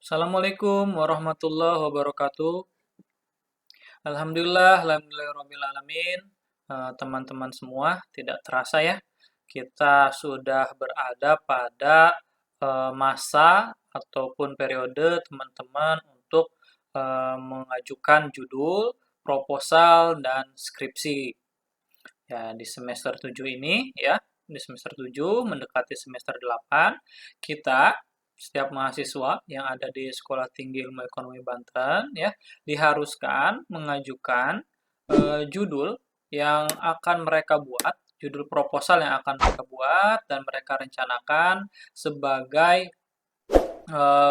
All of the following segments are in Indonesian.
Assalamualaikum warahmatullahi wabarakatuh. Alhamdulillah, alamin. Teman-teman semua, tidak terasa ya, kita sudah berada pada masa ataupun periode teman-teman untuk mengajukan judul, proposal, dan skripsi. Ya, di semester 7 ini ya, di semester 7 mendekati semester 8, kita setiap mahasiswa yang ada di Sekolah Tinggi Ilmu Ekonomi Banten ya diharuskan mengajukan judul yang akan mereka buat, judul proposal yang akan mereka buat dan mereka rencanakan sebagai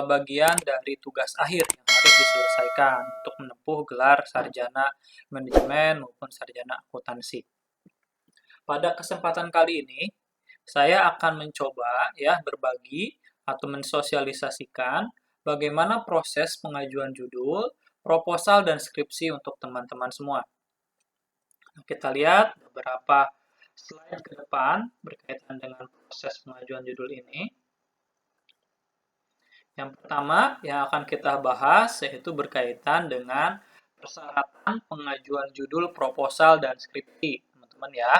bagian dari tugas akhir yang harus diselesaikan untuk menempuh gelar sarjana manajemen maupun sarjana akuntansi. Pada kesempatan kali ini, saya akan mencoba ya berbagi atau mensosialisasikan bagaimana proses pengajuan judul, proposal, dan skripsi untuk teman-teman semua. Kita lihat beberapa slide ke depan berkaitan dengan proses pengajuan judul ini. Yang pertama yang akan kita bahas yaitu berkaitan dengan persyaratan pengajuan judul, proposal, dan skripsi, teman-teman ya.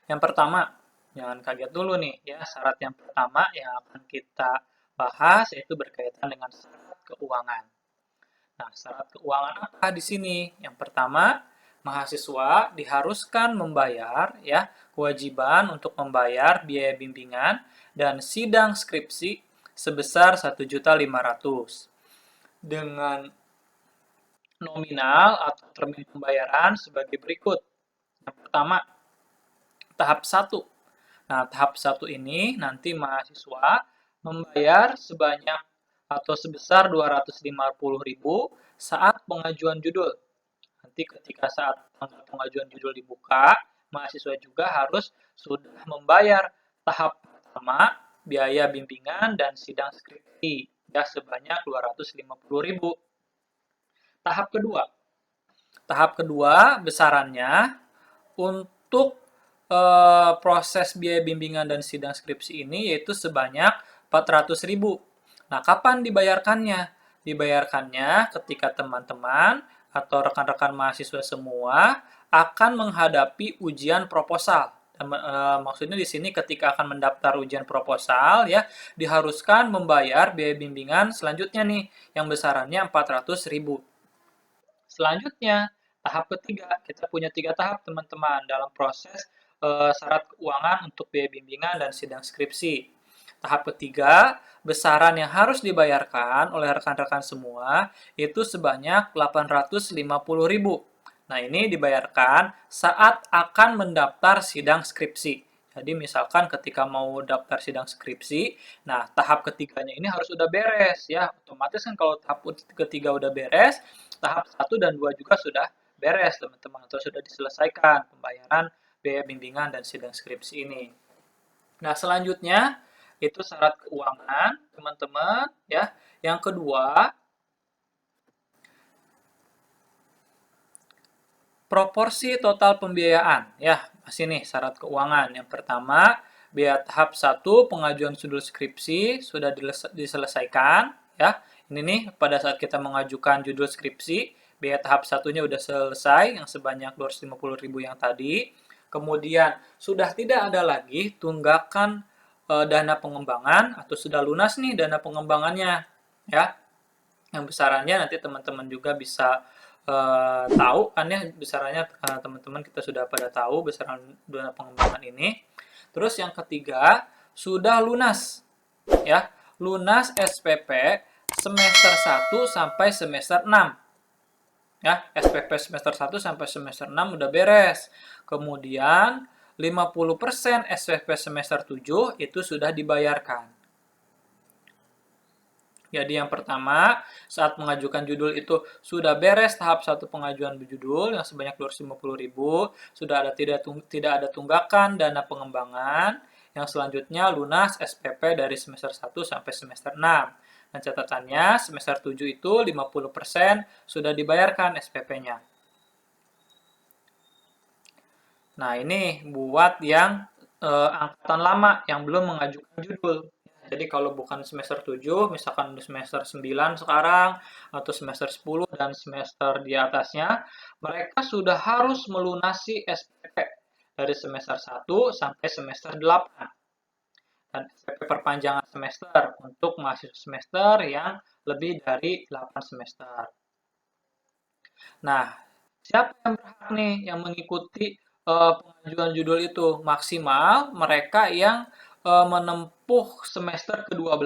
Yang pertama, jangan kaget dulu nih ya, syarat yang pertama yang akan kita bahas yaitu berkaitan dengan syarat keuangan. Nah, syarat keuangan apa di sini? Yang pertama, mahasiswa diharuskan membayar ya kewajiban untuk membayar biaya bimbingan dan sidang skripsi sebesar 1.500.000 dengan nominal atau termin pembayaran sebagai berikut. Yang pertama, tahap 1. Nah, tahap 1 ini nanti mahasiswa membayar sebanyak atau sebesar 250.000 saat pengajuan judul. Nanti ketika saat pengajuan judul dibuka, mahasiswa juga harus sudah membayar tahap pertama, biaya bimbingan dan sidang skripsi ya sebanyak 250.000. Tahap kedua. Tahap kedua besarannya untuk proses biaya bimbingan dan sidang skripsi ini yaitu sebanyak 400.000. Nah, kapan dibayarkannya? Dibayarkannya ketika teman-teman atau rekan-rekan mahasiswa semua akan menghadapi ujian proposal. Maksudnya di sini ketika akan mendaftar ujian proposal ya diharuskan membayar biaya bimbingan selanjutnya nih yang besarannya 400.000. Selanjutnya, tahap ketiga, kita punya 3 tahap teman-teman dalam proses syarat keuangan untuk biaya bimbingan dan sidang skripsi. Tahap ketiga, besaran yang harus dibayarkan oleh rekan-rekan semua itu sebanyak 850.000. Nah, ini dibayarkan saat akan mendaftar sidang skripsi. Jadi misalkan ketika mau daftar sidang skripsi, nah tahap ketiganya ini harus udah beres ya. Otomatis kan kalau tahap ketiga udah beres, tahap 1 dan 2 juga sudah beres teman-teman atau sudah diselesaikan pembayaran biaya bimbingan dan sidang skripsi ini. Nah, selanjutnya itu syarat keuangan, teman-teman ya. Yang kedua, proporsi total pembiayaan. Ya, masih nih syarat keuangan. Yang pertama, biaya tahap 1 pengajuan judul skripsi sudah diselesaikan ya. Ini nih pada saat kita mengajukan judul skripsi, biaya tahap satunya udah selesai yang sebanyak 250.000 yang tadi. Kemudian sudah tidak ada lagi tunggakan dana pengembangan atau sudah lunas nih dana pengembangannya ya. Yang besarannya nanti teman-teman juga bisa tahu kan ya besarannya, teman-teman kita sudah pada tahu besaran dana pengembangan ini. Terus yang ketiga, sudah lunas ya, lunas SPP semester 1 sampai semester 6. Ya, SPP semester 1 sampai semester 6 udah beres. Kemudian 50% SPP semester 7 itu sudah dibayarkan. Jadi yang pertama, saat mengajukan judul itu sudah beres tahap 1 pengajuan judul yang sebanyak 250.000, sudah ada tidak ada tunggakan dana pengembangan, yang selanjutnya lunas SPP dari semester 1 sampai semester 6. Dan catatannya semester 7 itu 50% sudah dibayarkan SPP-nya. Nah, ini buat yang angkatan lama yang belum mengajukan judul. Jadi kalau bukan semester 7, misalkan semester 9 sekarang, atau semester 10 dan semester di atasnya, mereka sudah harus melunasi SPP dari semester 1 sampai semester 8. Dan SPP perpanjangan semester untuk mahasiswa semester yang lebih dari 8 semester. Nah, siapa yang berhak nih yang mengikuti pengajuan judul itu? Maksimal mereka yang menempuh semester ke-12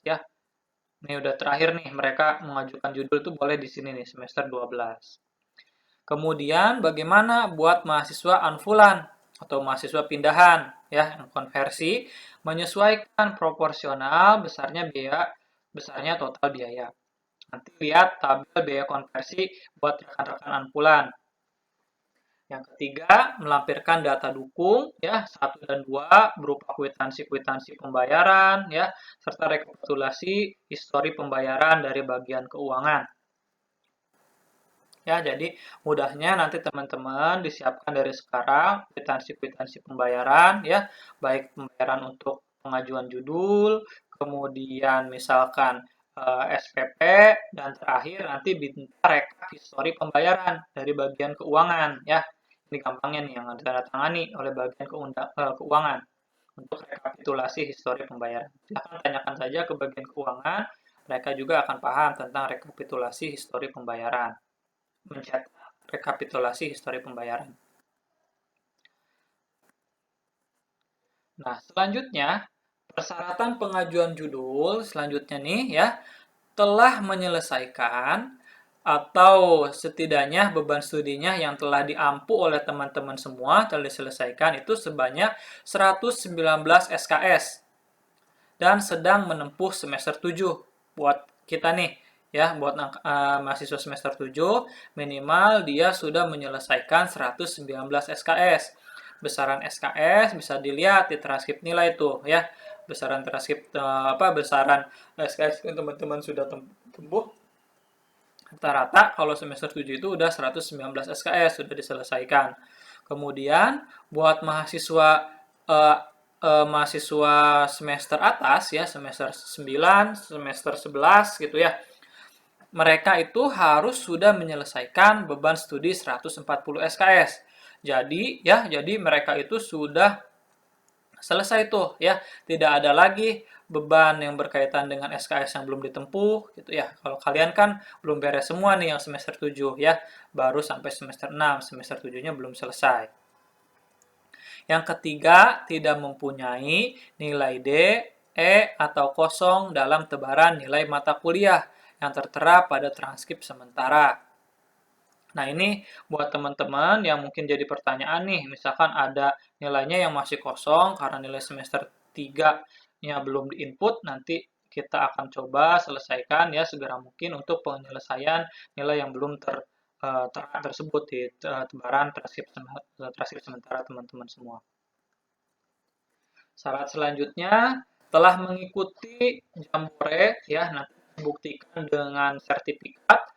ya. Ini udah terakhir nih mereka mengajukan judul itu boleh di sini nih semester 12. Kemudian bagaimana buat mahasiswa anfulan atau mahasiswa pindahan ya, yang konversi menyesuaikan proporsional besarnya total biaya. Nanti lihat tabel biaya konversi buat rekan-rekan anfulan. Yang ketiga, melampirkan data dukung ya 1 dan 2 berupa kwitansi-kwitansi pembayaran ya serta rekapitulasi histori pembayaran dari bagian keuangan. Ya, jadi mudahnya nanti teman-teman disiapkan dari sekarang kwitansi-kwitansi pembayaran ya, baik pembayaran untuk pengajuan judul, kemudian misalkan SPP dan terakhir nanti minta rekap histori pembayaran dari bagian keuangan ya. Ini gampangnya nih yang ditandatangani oleh bagian keuangan untuk rekapitulasi histori pembayaran. Silahkan tanyakan saja ke bagian keuangan, mereka juga akan paham tentang rekapitulasi histori pembayaran. Mencetak rekapitulasi histori pembayaran. Nah, selanjutnya persyaratan pengajuan judul selanjutnya nih ya telah menyelesaikan atau setidaknya beban studinya yang telah diampu oleh teman-teman semua telah diselesaikan itu sebanyak 119 SKS dan sedang menempuh semester 7 buat kita nih ya buat mahasiswa semester 7 minimal dia sudah menyelesaikan 119 SKS. Besaran SKS bisa dilihat di transkrip nilai itu ya. Besaran transkrip besaran SKS yang teman-teman sudah tempuh rata-rata kalau semester 7 itu udah 119 SKS sudah diselesaikan. Kemudian buat mahasiswa semester atas ya, semester 9, semester 11 gitu ya. Mereka itu harus sudah menyelesaikan beban studi 140 SKS. Jadi mereka itu sudah selesai tuh ya, tidak ada lagi beban yang berkaitan dengan SKS yang belum ditempuh gitu ya. Kalau kalian kan belum beres semua nih yang semester 7 ya, baru sampai semester 6, semester 7-nya belum selesai. Yang ketiga, tidak mempunyai nilai D, E, atau kosong dalam tebaran nilai mata kuliah yang tertera pada transkrip sementara. Nah, ini buat teman-teman yang mungkin jadi pertanyaan nih, misalkan ada nilainya yang masih kosong karena nilai semester 3-nya belum diinput, nanti kita akan coba selesaikan ya segera mungkin untuk penyelesaian nilai yang belum tersebut di tebaran transkrip sementara teman-teman semua. Syarat selanjutnya telah mengikuti Jambore ya nanti dibuktikan dengan sertifikat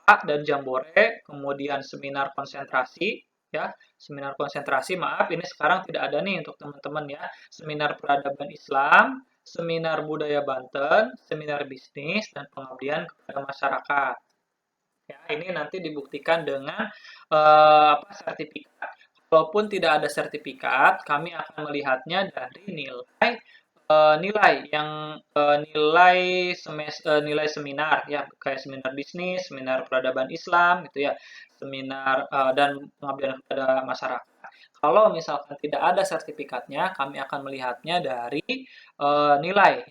dan Jambore, kemudian seminar konsentrasi ya. Seminar konsentrasi maaf ini sekarang tidak ada nih untuk teman-teman ya. Seminar peradaban Islam, seminar budaya Banten, seminar bisnis dan pengabdian kepada masyarakat. Ya, ini nanti dibuktikan dengan sertifikat. Walaupun tidak ada sertifikat, kami akan melihatnya dari nilai seminar ya kayak seminar bisnis, seminar peradaban Islam gitu ya, seminar dan pengabdian kepada masyarakat. Kalau misalkan tidak ada sertifikatnya, kami akan melihatnya dari nilai.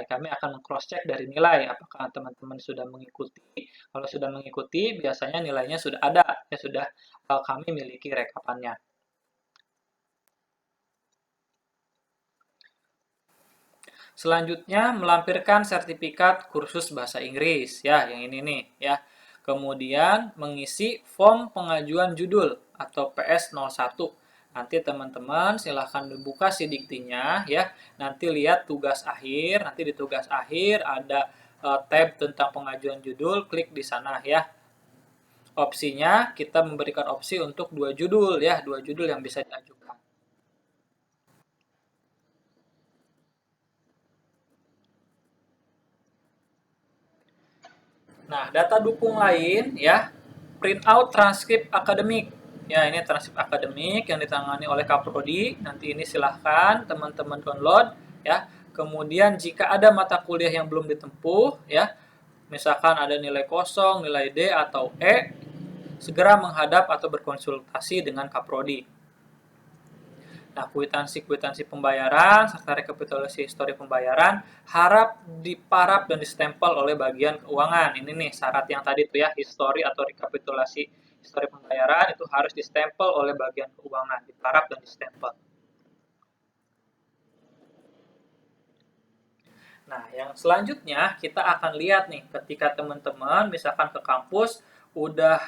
Kami akan cross check dari nilai apakah teman-teman sudah mengikuti. Kalau sudah mengikuti, biasanya nilainya sudah ada, ya sudah kami miliki rekapannya. Selanjutnya melampirkan sertifikat kursus bahasa Inggris ya, yang ini nih ya. Kemudian mengisi form pengajuan judul atau PS01. Nanti teman-teman silahkan dibuka sidiktinya ya. Nanti lihat tugas akhir, nanti di tugas akhir ada tab tentang pengajuan judul, klik di sana ya. Opsinya kita memberikan opsi untuk 2 judul ya, 2 judul yang bisa diajukan. Nah, data dukung lain ya, print out transkrip akademik. Ya, ini transkrip akademik yang ditangani oleh Kaprodi. Nanti ini silahkan teman-teman download ya. Kemudian jika ada mata kuliah yang belum ditempuh ya, misalkan ada nilai kosong, nilai D atau E, segera menghadap atau berkonsultasi dengan Kaprodi. Nah, kwitansi-kwitansi pembayaran serta rekapitulasi histori pembayaran harap diparap dan distempel oleh bagian keuangan. Ini nih syarat yang tadi tuh ya, histori atau rekapitulasi histori pembayaran itu harus distempel oleh bagian keuangan, diparap dan distempel. Nah, yang selanjutnya kita akan lihat nih ketika teman-teman misalkan ke kampus udah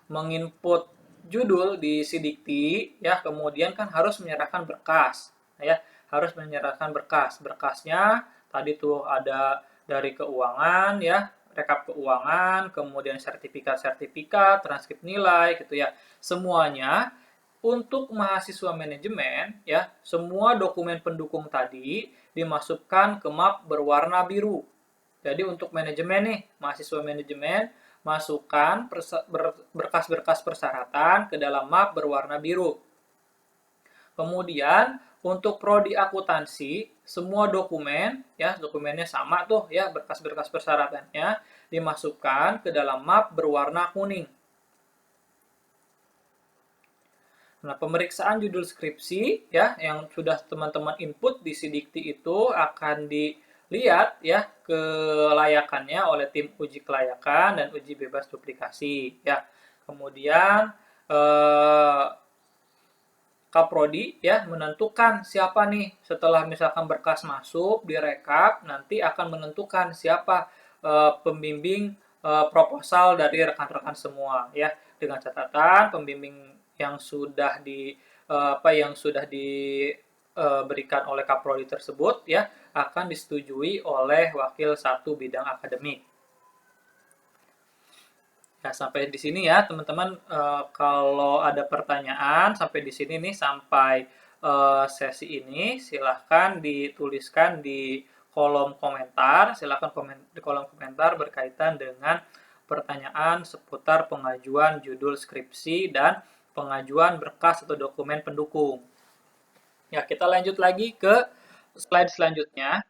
menginput judul di Sidikti ya, kemudian kan harus menyerahkan berkas ya, harus menyerahkan berkas. Berkasnya tadi tuh ada dari keuangan ya, rekap keuangan, kemudian sertifikat-sertifikat, transkrip nilai gitu ya. Semuanya untuk mahasiswa manajemen ya, semua dokumen pendukung tadi dimasukkan ke map berwarna biru. Jadi untuk manajemen nih, mahasiswa manajemen masukkan berkas-berkas persyaratan ke dalam map berwarna biru. Kemudian untuk prodi akuntansi, semua dokumen ya, dokumennya sama tuh ya, berkas-berkas persyaratannya dimasukkan ke dalam map berwarna kuning. Nah, pemeriksaan judul skripsi ya yang sudah teman-teman input di Sidikti itu akan dilihat ya kelayakannya oleh tim uji kelayakan dan uji bebas duplikasi ya. Kemudian Kaprodi ya menentukan siapa nih setelah misalkan berkas masuk direkap, nanti akan menentukan siapa pembimbing proposal dari rekan-rekan semua ya, dengan catatan pembimbing yang sudah diberikan oleh Kaprodi tersebut ya akan disetujui oleh wakil satu bidang akademik. Ya, sampai di sini ya, teman-teman. Kalau ada pertanyaan sampai di sini nih, sampai sesi ini, silahkan dituliskan di kolom komentar. Silahkan di kolom komentar berkaitan dengan pertanyaan seputar pengajuan judul skripsi dan pengajuan berkas atau dokumen pendukung. Ya, kita lanjut lagi ke slide selanjutnya.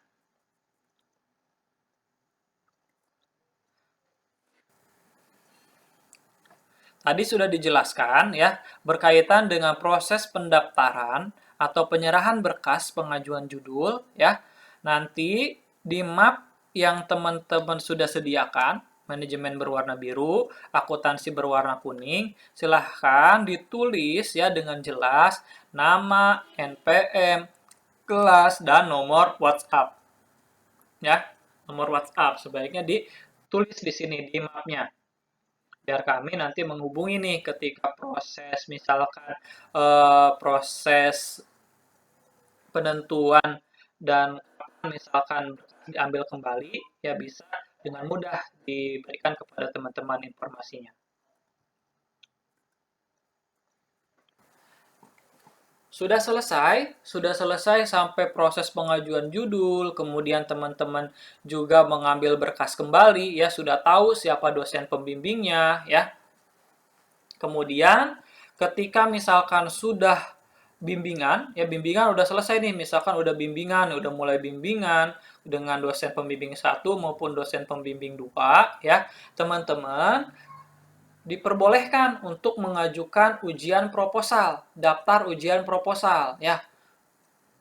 Tadi sudah dijelaskan ya, berkaitan dengan proses pendaftaran atau penyerahan berkas pengajuan judul ya. Nanti di map yang teman-teman sudah sediakan, manajemen berwarna biru, akuntansi berwarna kuning, silahkan ditulis ya dengan jelas nama, NPM, kelas, dan nomor WhatsApp. Ya, nomor WhatsApp sebaiknya ditulis di sini di mapnya, biar kami nanti menghubungi nih ketika proses misalkan proses penentuan dan misalkan diambil kembali ya bisa dengan mudah diberikan kepada teman-teman informasinya. Sudah selesai sampai proses pengajuan judul, kemudian teman-teman juga mengambil berkas kembali, ya sudah tahu siapa dosen pembimbingnya, ya. Kemudian ketika misalkan sudah bimbingan, ya bimbingan udah selesai nih, misalkan udah bimbingan, udah mulai bimbingan dengan dosen pembimbing 1 maupun dosen pembimbing 2, ya, teman-teman diperbolehkan untuk mengajukan ujian proposal, daftar ujian proposal ya.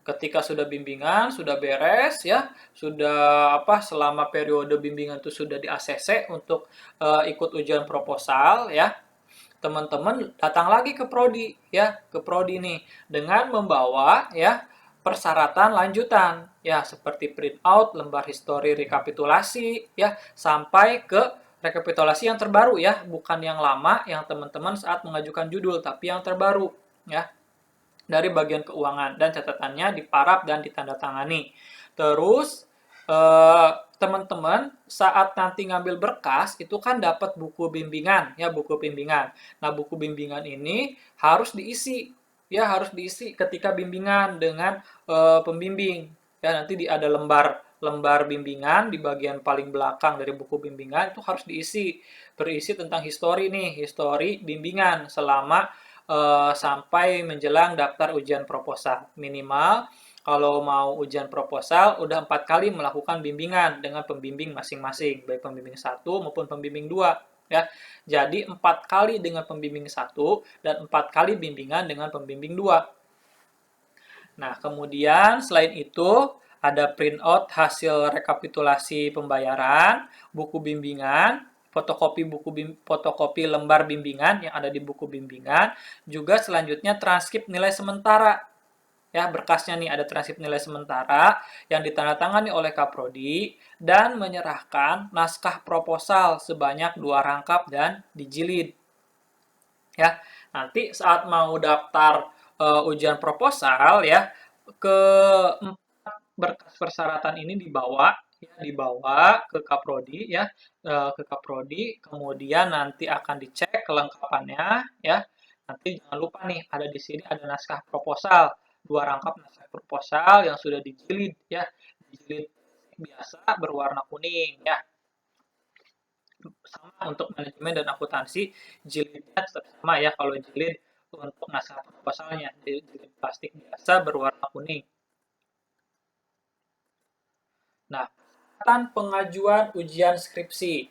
Ketika sudah bimbingan, sudah beres ya, sudah selama periode bimbingan itu sudah di ACC untuk ikut ujian proposal ya. Teman-teman datang lagi ke prodi ya, ke prodi nih dengan membawa ya persyaratan lanjutan ya seperti print out, lembar histori rekapitulasi ya sampai ke rekapitulasi yang terbaru ya, bukan yang lama yang teman-teman saat mengajukan judul, tapi yang terbaru ya dari bagian keuangan dan catatannya diparap dan ditandatangani. Terus teman-teman saat nanti ngambil berkas itu kan dapat buku bimbingan ya, buku bimbingan. Nah, buku bimbingan ini harus diisi ya, harus diisi ketika bimbingan dengan pembimbing. Ya, nanti ada lembar lembar bimbingan di bagian paling belakang dari buku bimbingan itu harus berisi tentang histori nih, histori bimbingan selama sampai menjelang daftar ujian proposal. Minimal kalau mau ujian proposal udah 4 kali melakukan bimbingan dengan pembimbing masing-masing, baik pembimbing 1 maupun pembimbing 2. Ya, jadi 4 kali dengan pembimbing 1 dan 4 kali bimbingan dengan pembimbing 2. Nah, kemudian selain itu ada printout hasil rekapitulasi pembayaran, buku bimbingan, fotokopi lembar bimbingan yang ada di buku bimbingan, juga selanjutnya transkrip nilai sementara. Ya, berkasnya nih ada transkrip nilai sementara yang ditandatangani oleh Kaprodi dan menyerahkan naskah proposal sebanyak 2 rangkap dan dijilid. Ya, nanti saat mau daftar ujian proposal ya, keempat berkas persyaratan ini dibawa ke Kaprodi ya, ke Kaprodi, kemudian nanti akan dicek kelengkapannya ya. Nanti jangan lupa nih ada di sini ada naskah proposal, 2 rangkap naskah proposal yang sudah dijilid ya, dijilid biasa berwarna kuning ya. Sama untuk manajemen dan akuntansi, jilidnya tetap sama ya, kalau jilid untuk naskah proposalnya jilid plastik biasa berwarna kuning. Nah, pengajuan ujian skripsi.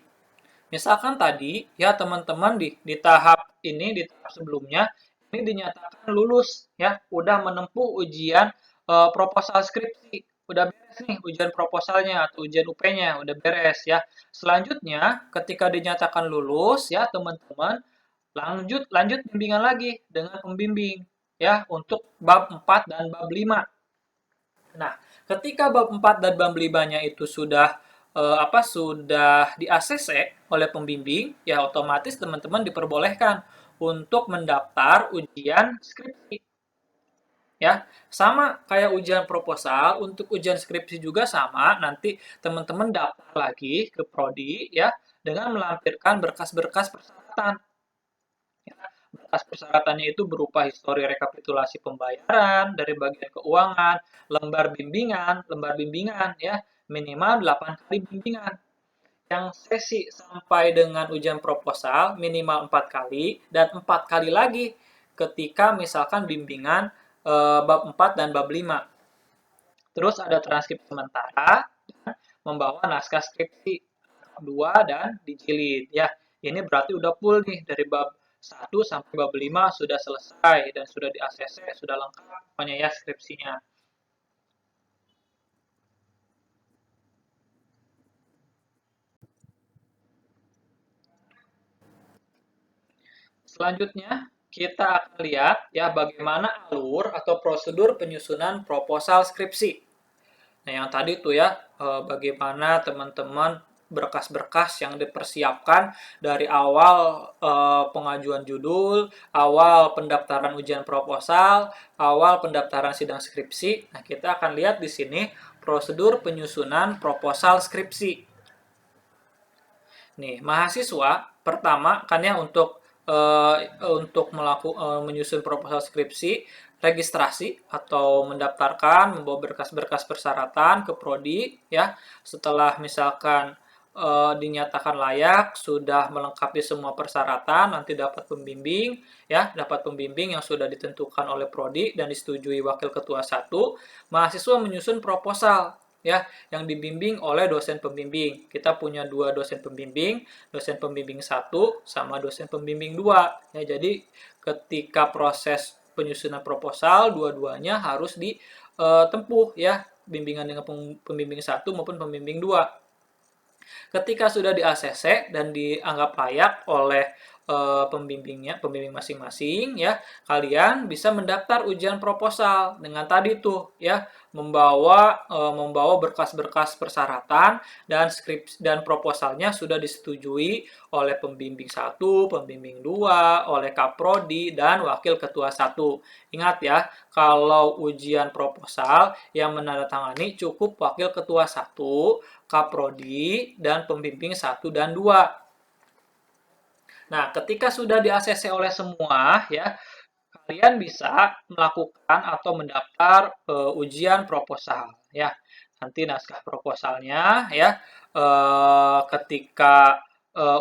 Misalkan tadi ya teman-teman di tahap ini, di tahap sebelumnya ini dinyatakan lulus ya, udah menempuh ujian proposal skripsi, udah beres nih ujian proposalnya atau ujian UP-nya udah beres ya. Selanjutnya ketika dinyatakan lulus ya teman-teman, lanjut bimbingan lagi dengan pembimbing ya untuk bab 4 dan bab 5. Nah, ketika bab 4 dan bab 5-nya itu sudah di-ACC oleh pembimbing, ya otomatis teman-teman diperbolehkan untuk mendaftar ujian skripsi. Ya, sama kayak ujian proposal, untuk ujian skripsi juga sama, nanti teman-teman daftar lagi ke prodi ya dengan melampirkan berkas-berkas persyaratan. Ya, berkas persyaratannya itu berupa histori rekapitulasi pembayaran dari bagian keuangan, lembar bimbingan ya, minimal 8 kali bimbingan. Yang sesi sampai dengan ujian proposal minimal 4 kali dan 4 kali lagi ketika misalkan bimbingan bab 4 dan bab 5. Terus ada transkrip sementara dan membawa naskah skripsi 2 dan dijilid ya. Ini berarti udah full nih dari bab 1 sampai bab 5 sudah selesai dan sudah di ACC, sudah lengkap pokoknya ya skripsinya. Selanjutnya, kita akan lihat ya bagaimana alur atau prosedur penyusunan proposal skripsi. Nah, yang tadi tuh ya, bagaimana teman-teman berkas-berkas yang dipersiapkan dari awal pengajuan judul, awal pendaftaran ujian proposal, awal pendaftaran sidang skripsi. Nah, kita akan lihat di sini prosedur penyusunan proposal skripsi. Nih, mahasiswa pertama kan ya untuk menyusun proposal skripsi, registrasi atau mendaftarkan, membawa berkas-berkas persyaratan ke prodi ya. Setelah misalkan dinyatakan layak, sudah melengkapi semua persyaratan, nanti dapat pembimbing ya, dapat pembimbing yang sudah ditentukan oleh prodi dan disetujui wakil ketua 1, mahasiswa menyusun proposal ya yang dibimbing oleh dosen pembimbing. Kita punya 2 dosen pembimbing 1 sama dosen pembimbing 2. Ya, jadi ketika proses penyusunan proposal dua-duanya harus ditempuh ya, bimbingan dengan pembimbing 1 maupun pembimbing 2. Ketika sudah di-ACC dan dianggap layak oleh pembimbing masing-masing ya, kalian bisa mendaftar ujian proposal dengan tadi tuh ya, membawa berkas-berkas persyaratan dan proposalnya sudah disetujui oleh pembimbing 1, pembimbing 2, oleh Kaprodi dan wakil ketua 1. Ingat ya, kalau ujian proposal yang menandatangani cukup wakil ketua 1, Kaprodi dan pembimbing 1 dan 2. Nah, ketika sudah di-ACC oleh semua ya, kalian bisa melakukan atau mendaftar ujian proposal ya. nanti naskah proposalnya ya, ketika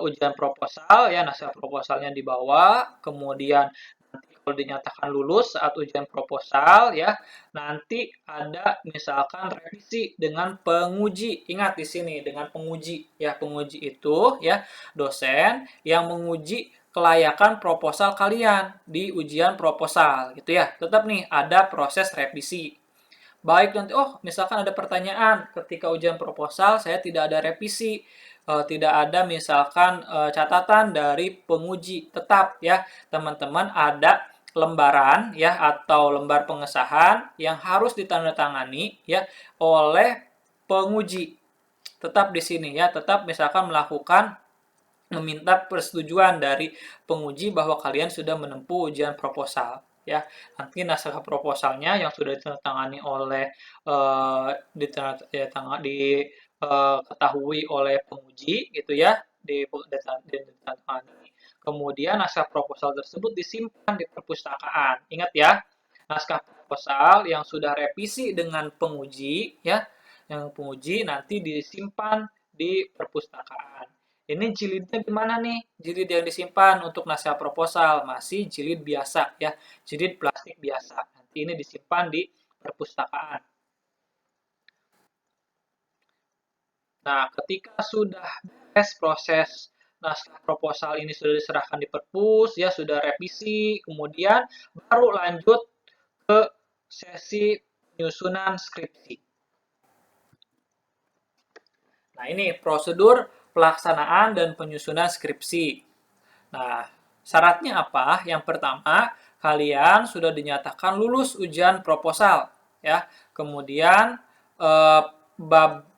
ujian proposal ya, naskah proposalnya dibawa, kemudian nanti kalau dinyatakan lulus saat ujian proposal ya, nanti ada misalkan revisi dengan penguji. Ingat di sini dengan penguji ya, penguji itu ya dosen yang menguji kelayakan proposal kalian di ujian proposal gitu ya. Tetap nih ada proses revisi. Baik nanti, oh misalkan ada pertanyaan ketika ujian proposal saya tidak ada revisi, tidak ada misalkan catatan dari penguji, tetap ya teman-teman ada lembaran ya atau lembar pengesahan yang harus ditandatangani ya oleh penguji. Tetap di sini ya, tetap misalkan melakukan meminta persetujuan dari penguji bahwa kalian sudah menempuh ujian proposal ya. Nanti naskah proposalnya yang sudah ditandatangani oleh diketahui oleh penguji gitu ya, ditandatangani. Kemudian naskah proposal tersebut disimpan di perpustakaan. Ingat ya, naskah proposal yang sudah revisi dengan penguji ya, yang penguji nanti disimpan di perpustakaan. Ini jilidnya gimana nih? Jilid yang disimpan untuk naskah proposal masih jilid biasa ya, jilid plastik biasa. Nanti ini disimpan di perpustakaan. Nah, ketika sudah beres proses naskah proposal ini sudah diserahkan di perpus, ya sudah revisi, kemudian baru lanjut ke sesi penyusunan skripsi. Nah, ini prosedur pelaksanaan dan penyusunan skripsi. Nah, syaratnya apa? Yang pertama, kalian sudah dinyatakan lulus ujian proposal, ya. Kemudian bab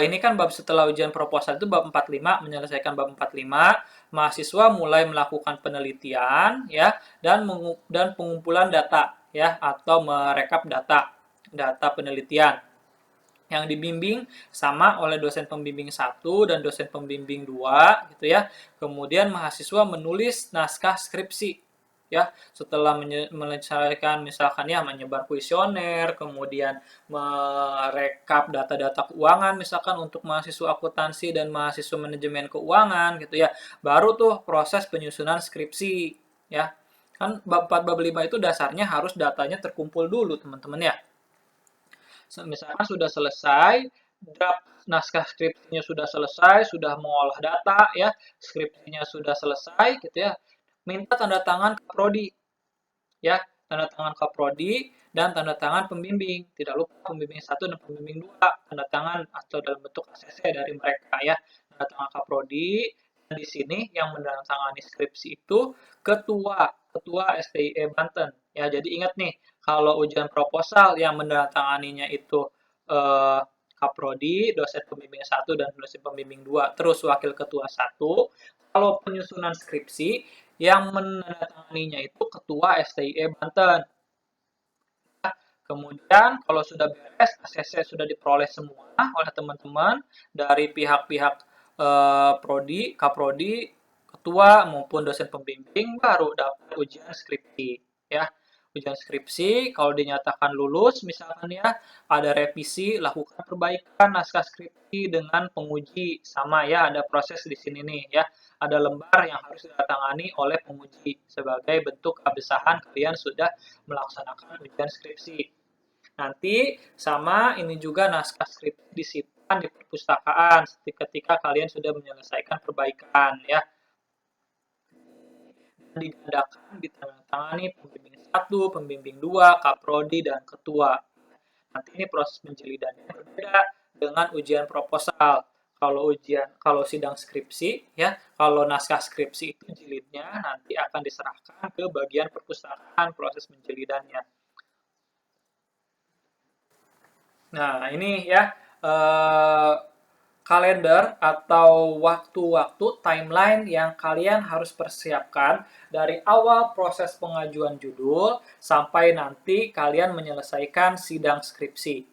ini kan bab setelah ujian proposal itu bab 45, menyelesaikan bab 45, mahasiswa mulai melakukan penelitian ya dan pengumpulan data ya atau merekap data penelitian yang dibimbing sama oleh dosen pembimbing 1 dan dosen pembimbing 2 gitu ya. Kemudian mahasiswa menulis naskah skripsi ya, setelah menyelesaikan misalkan ya menyebar kuesioner, kemudian merekap data-data keuangan misalkan untuk mahasiswa akuntansi dan mahasiswa manajemen keuangan gitu ya. Baru tuh proses penyusunan skripsi ya. Kan bab 4 bab 5 itu dasarnya harus datanya terkumpul dulu teman-teman ya. Misalkan sudah selesai, draft naskah skripsinya sudah selesai, sudah mengolah data ya, skripsinya sudah selesai gitu ya. Minta tanda tangan kaprodi ya, tanda tangan kaprodi dan tanda tangan pembimbing. Tidak lupa pembimbing 1 dan pembimbing 2, tanda tangan atau dalam bentuk ACC dari mereka ya. Tanda tangan kaprodi. Dan di sini yang menandatangani skripsi itu ketua STIE Banten. Ya, jadi ingat nih, kalau ujian proposal yang menandatanganinya itu kaprodi, dosen pembimbing 1 dan dosen pembimbing 2, terus wakil ketua 1. Kalau penyusunan skripsi yang menandatanganinya itu ketua STIE Banten. Kemudian kalau sudah beres, ACC sudah diperoleh semua oleh teman-teman dari pihak-pihak prodi, kaprodi, ketua maupun dosen pembimbing, baru dapat ujian skripsi ya. Ujian skripsi kalau dinyatakan lulus misalkan ya, ada revisi, lakukan perbaikan naskah skripsi dengan penguji, sama ya, ada proses di sini nih ya. Ada lembar yang harus ditandatangani oleh penguji sebagai bentuk keabsahan kalian sudah melaksanakan ujian skripsi. Nanti sama ini juga naskah skripsi disimpan di perpustakaan ketika kalian sudah menyelesaikan perbaikan ya. Digandakan ditandatangani pembimbing 1, pembimbing 2, kaprodi dan ketua. Nanti ini proses penjilidannya berbeda dengan ujian proposal. Kalau sidang skripsi ya, kalau naskah skripsi itu jilidnya nanti akan diserahkan ke bagian perpustakaan proses penjilidannya. Nah, ini ya kalender atau waktu-waktu timeline yang kalian harus persiapkan dari awal proses pengajuan judul sampai nanti kalian menyelesaikan sidang skripsi.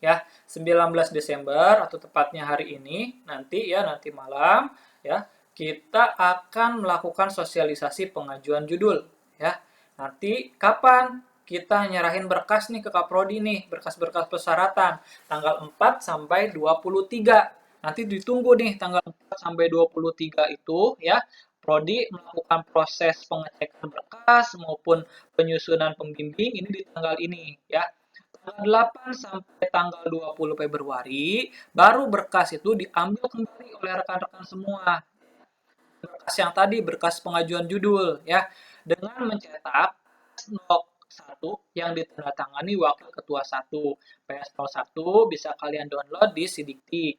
Ya, 19 Desember atau tepatnya hari ini nanti malam ya, kita akan melakukan sosialisasi pengajuan judul ya. Nanti kapan kita nyerahin berkas nih ke Kaprodi nih, berkas-berkas persyaratan, tanggal 4 sampai 23. Nanti ditunggu nih tanggal 4 sampai 23 itu ya, Prodi melakukan proses pengecekan berkas maupun penyusunan pembimbing ini di tanggal ini ya. Tanggal 8 sampai tanggal 20 Februari baru berkas itu diambil kembali oleh rekan-rekan semua. Berkas yang tadi, berkas pengajuan judul ya, dengan mencetak PS01 yang ditandatangani Wakil Ketua 1. PS01 bisa kalian download di Sidikti.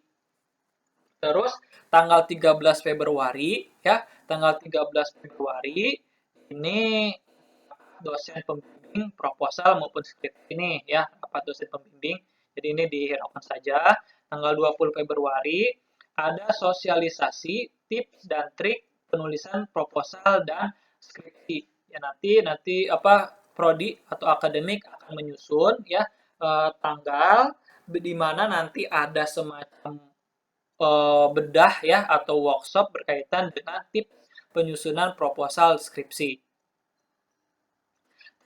Terus tanggal 13 Februari ya, tanggal 13 Februari ini dosen pembimbing proposal maupun skrip ini ya, rapat dosen pembimbing. Jadi ini dihiraukan saja. Tanggal 20 Februari ada sosialisasi tips dan trik penulisan proposal dan skripsi. Ya nanti apa prodi atau akademik akan menyusun ya tanggal di mana nanti ada semacam bedah ya atau workshop berkaitan dengan tips penyusunan proposal skripsi.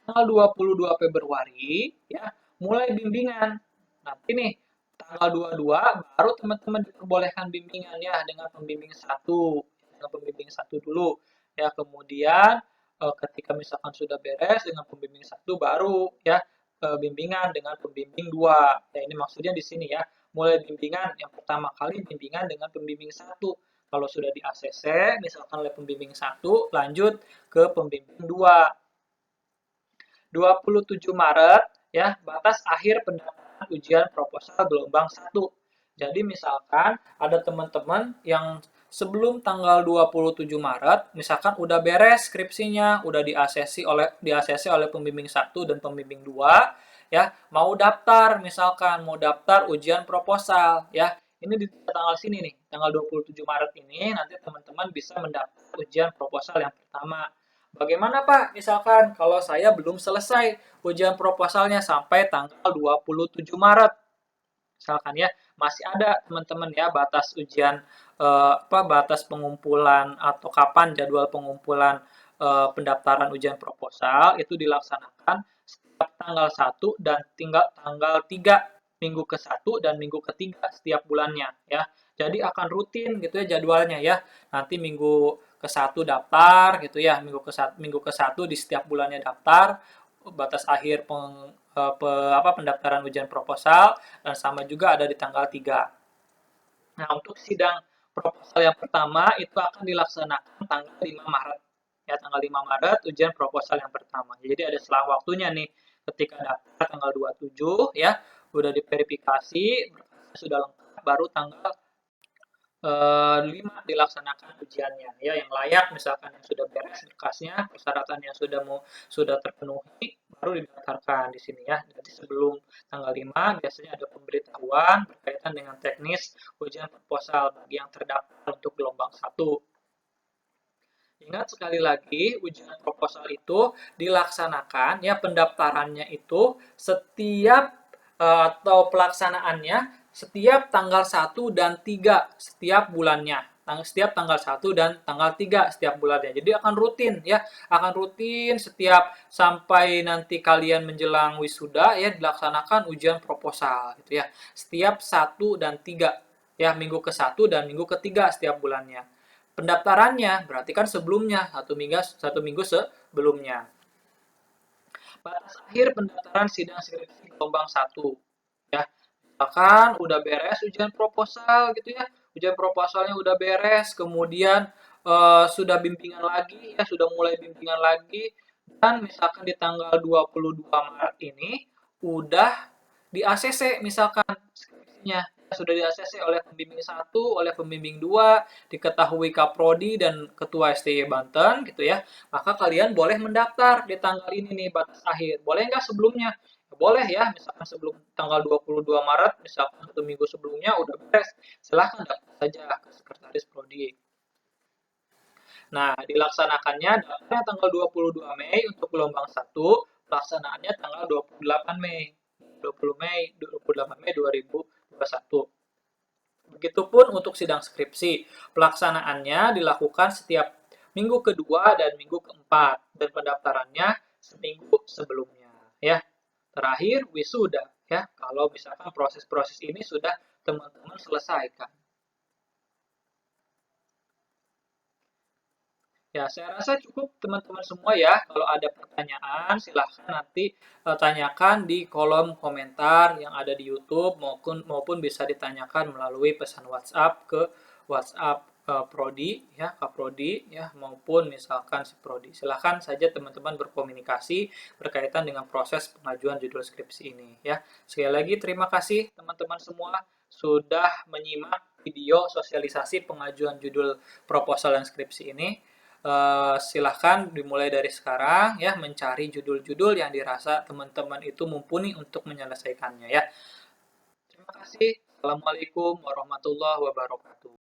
Tanggal 22 Februari ya mulai bimbingan. Nanti nih tanggal 22 baru teman-teman diperbolehkan bimbingan ya dengan pembimbing satu, dengan pembimbing satu dulu ya. Kemudian ketika misalkan sudah beres dengan pembimbing satu baru ya bimbingan dengan pembimbing dua. Ya ini maksudnya di sini ya, mulai bimbingan yang pertama kali bimbingan dengan pembimbing satu. Kalau sudah di ACC misalkan oleh pembimbing satu lanjut ke pembimbing dua. 27 Maret ya batas akhir pendaftaran ujian proposal gelombang 1. Jadi misalkan ada teman-teman yang sebelum tanggal 27 Maret misalkan udah beres skripsinya, udah di ACC oleh pembimbing 1 dan pembimbing 2 ya, mau daftar misalkan mau daftar ujian proposal ya. Ini di tanggal sini nih, tanggal 27 Maret ini nanti teman-teman bisa mendaftar ujian proposal yang pertama. Bagaimana Pak, misalkan kalau saya belum selesai ujian proposalnya sampai tanggal 27 Maret. Misalkan ya, masih ada teman-teman ya batas ujian batas pengumpulan atau kapan jadwal pengumpulan pendaftaran ujian proposal itu dilaksanakan setiap tanggal 1 dan tinggal tanggal 3 minggu ke-1 dan minggu ke-3 setiap bulannya ya. Jadi akan rutin gitu ya jadwalnya ya. Nanti minggu ke-1 daftar gitu ya, minggu ke-1 di setiap bulannya daftar, batas akhir pendaftaran ujian proposal dan sama juga ada di tanggal 3. Nah, untuk sidang proposal yang pertama itu akan dilaksanakan tanggal 5 Maret. Ya, tanggal 5 Maret ujian proposal yang pertama. Jadi ada selang waktunya nih ketika daftar tanggal 27 ya, udah diverifikasi, berkasnya sudah lengkap baru tanggal 5 dilaksanakan ujiannya ya yang layak misalkan yang sudah beres berkasnya persyaratan yang sudah terpenuhi baru didaftarkan di sini ya. Jadi sebelum tanggal 5 biasanya ada pemberitahuan berkaitan dengan teknis ujian proposal bagi yang terdaftar untuk gelombang 1. Ingat sekali lagi ujian proposal itu dilaksanakan ya pendaftarannya itu setiap atau pelaksanaannya setiap tanggal 1 dan 3 setiap bulannya. Setiap tanggal 1 dan tanggal 3 setiap bulannya. Jadi akan rutin ya, akan rutin setiap sampai nanti kalian menjelang wisuda ya dilaksanakan ujian proposal gitu ya. Setiap 1 dan 3 ya, minggu ke-1 dan minggu ke-3 setiap bulannya. Pendaftarannya berarti kan sebelumnya, satu minggu sebelumnya. Batas akhir pendaftaran sidang skripsi gelombang 1 ya. Misalkan udah beres ujian proposal gitu ya, ujian proposalnya udah beres, kemudian sudah bimbingan lagi ya, sudah mulai bimbingan lagi, dan misalkan di tanggal 22 Maret ini udah di ACC misalkan skripsinya, sudah di ACC oleh pembimbing 1, oleh pembimbing 2, diketahui Kaprodi dan Ketua STY Banten gitu ya, maka kalian boleh mendaftar di tanggal ini nih batas akhir. Boleh nggak sebelumnya? Boleh ya, misalkan sebelum tanggal 22 Maret, misalkan 1 minggu sebelumnya udah beres, silahkan daftar saja ke Sekretaris Prodi. Nah, dilaksanakannya daftarnya tanggal 22 Mei untuk gelombang 1, pelaksanaannya tanggal 28 Mei. 28 Mei 2021. Begitupun untuk sidang skripsi, pelaksanaannya dilakukan setiap minggu kedua dan minggu keempat, dan pendaftarannya seminggu sebelumnya. ya. Terakhir, wisuda, ya. Kalau misalkan proses-proses ini sudah teman-teman selesaikan. Ya, saya rasa cukup teman-teman semua ya. Kalau ada pertanyaan, silahkan nanti tanyakan di kolom komentar yang ada di YouTube maupun bisa ditanyakan melalui pesan WhatsApp ke WhatsApp Prodi ya, Kak Prodi ya, maupun misalkan si Prodi. Silahkan saja teman-teman berkomunikasi berkaitan dengan proses pengajuan judul skripsi ini ya. Sekali lagi terima kasih teman-teman semua sudah menyimak video sosialisasi pengajuan judul proposal dan skripsi ini. Silahkan dimulai dari sekarang ya mencari judul-judul yang dirasa teman-teman itu mumpuni untuk menyelesaikannya ya. Terima kasih. Assalamualaikum warahmatullahi wabarakatuh.